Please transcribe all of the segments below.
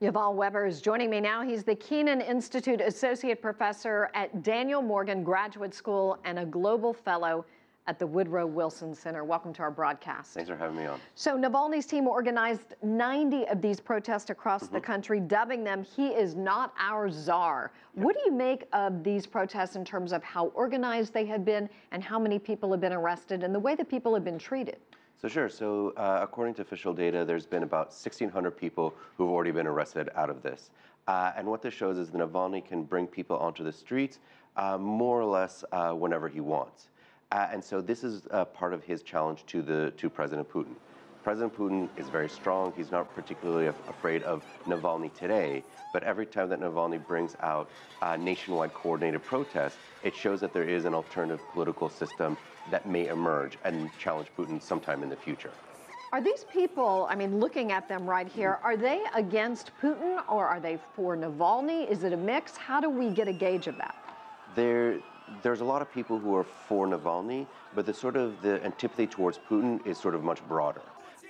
Yuval Weber is joining me now. He's the Keenan Institute Associate Professor at Daniel Morgan Graduate School and a Global Fellow at the Woodrow Wilson Center. Welcome to our broadcast. Thanks for having me on. So Navalny's team organized 90 of these protests across the country, dubbing them, "He is not our czar." What do you make of these protests in terms of how organized they have been and how many people have been arrested and the way that people have been treated? So according to official data, there's been about 1,600 people who've already been arrested out of this. And what this shows is that Navalny can bring people onto the streets more or less whenever he wants. And so this is part of his challenge to President Putin. President Putin is very strong. He's not particularly afraid of Navalny today, but every time that Navalny brings out nationwide coordinated protests, it shows that there is an alternative political system that may emerge and challenge Putin sometime in the future. Are these people, I mean, looking at them right here, are they against Putin or are they for Navalny? Is it a mix? How do we get a gauge of that? There's a lot of people who are for Navalny, but the antipathy towards Putin is sort of much broader.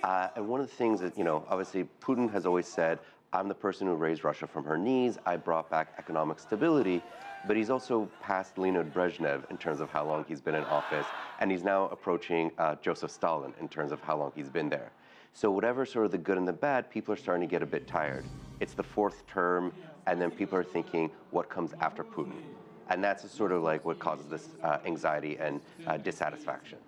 And one of the things that, obviously Putin has always said, I'm the person who raised Russia from her knees, I brought back economic stability, but he's also passed Leonid Brezhnev in terms of how long he's been in office, and he's now approaching Joseph Stalin in terms of how long he's been there. So whatever sort of the good and the bad, people are starting to get a bit tired. It's the fourth term, and then people are thinking, what comes after Putin? And that's sort of like what causes this anxiety and dissatisfaction.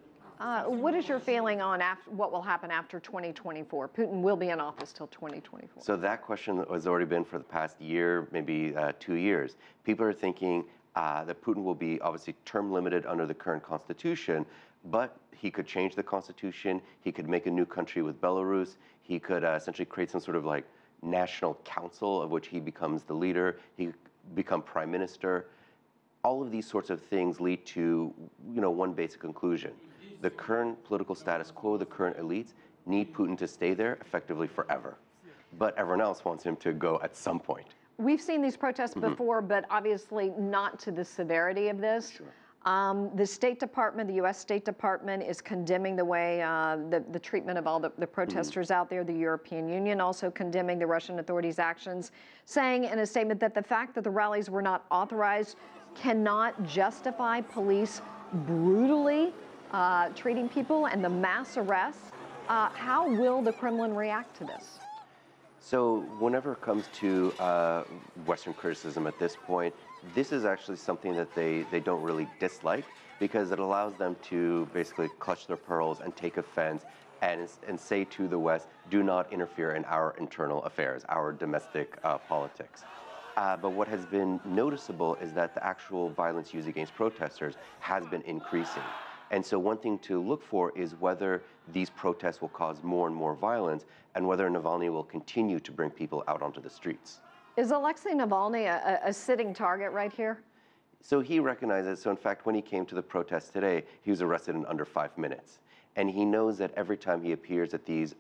What is your feeling on what will happen after 2024? Putin will be in office till 2024. So that question has already been for the past year, maybe 2 years. People are thinking that Putin will be obviously term limited under the current constitution, but he could change the constitution. He could make a new country with Belarus. He could essentially create some sort of like national council of which he becomes the leader. He could become prime minister. All of these sorts of things lead to, one basic conclusion. The current political status quo, the current elites, need Putin to stay there effectively forever. But everyone else wants him to go at some point. We've seen these protests before, but obviously not to the severity of this. Sure. The State Department, the U.S. State Department, is condemning the way the treatment of all the protesters out there. The European Union also condemning the Russian authorities' actions, saying in a statement that the fact that the rallies were not authorized cannot justify police brutally treating people and the mass arrests. How will the Kremlin react to this? So whenever it comes to Western criticism at this point, this is actually something that they don't really dislike because it allows them to basically clutch their pearls and take offense and say to the West, do not interfere in our internal affairs, our domestic politics. But what has been noticeable is that the actual violence used against protesters has been increasing. And so one thing to look for is whether these protests will cause more and more violence and whether Navalny will continue to bring people out onto the streets. Is Alexi Navalny a sitting target right here? So he recognizes, so in fact, when he came to the protest today, he was arrested in under 5 minutes. And he knows that every time he appears at these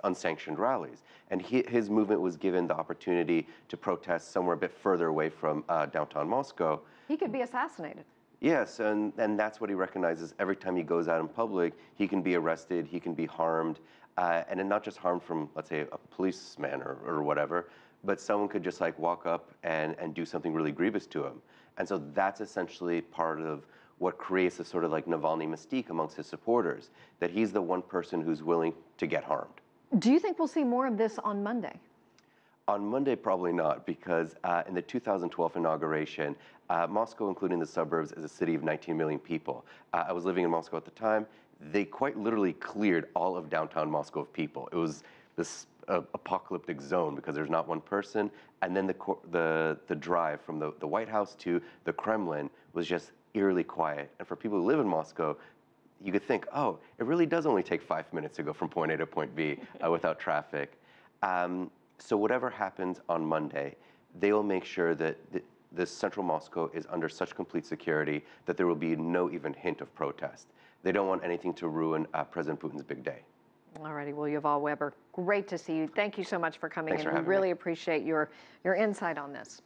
unsanctioned rallies, and his movement was given the opportunity to protest somewhere a bit further away from downtown Moscow. He could be assassinated. Yes, and that's what he recognizes. Every time he goes out in public, he can be arrested, he can be harmed, and not just harmed from, let's say, a policeman or whatever, but someone could just like walk up and do something really grievous to him. And so that's essentially part of what creates a sort of like Navalny mystique amongst his supporters, that he's the one person who's willing to get harmed. Do you think we'll see more of this on Monday? On Monday, probably not, because in the 2012 inauguration, Moscow, including the suburbs, is a city of 19 million people. I was living in Moscow at the time. They quite literally cleared all of downtown Moscow of people. It was this apocalyptic zone because there's not one person. And then the drive from the White House to the Kremlin was just eerily quiet. And for people who live in Moscow, you could think, oh, it really does only take 5 minutes to go from point A to point B without traffic. So whatever happens on Monday, they will make sure that the central Moscow is under such complete security that there will be no even hint of protest. They don't want anything to ruin President Putin's big day. All righty. Well, Yuval Weber, great to see you. Thank you so much for coming in. We Thanks for having me. Really appreciate your insight on this.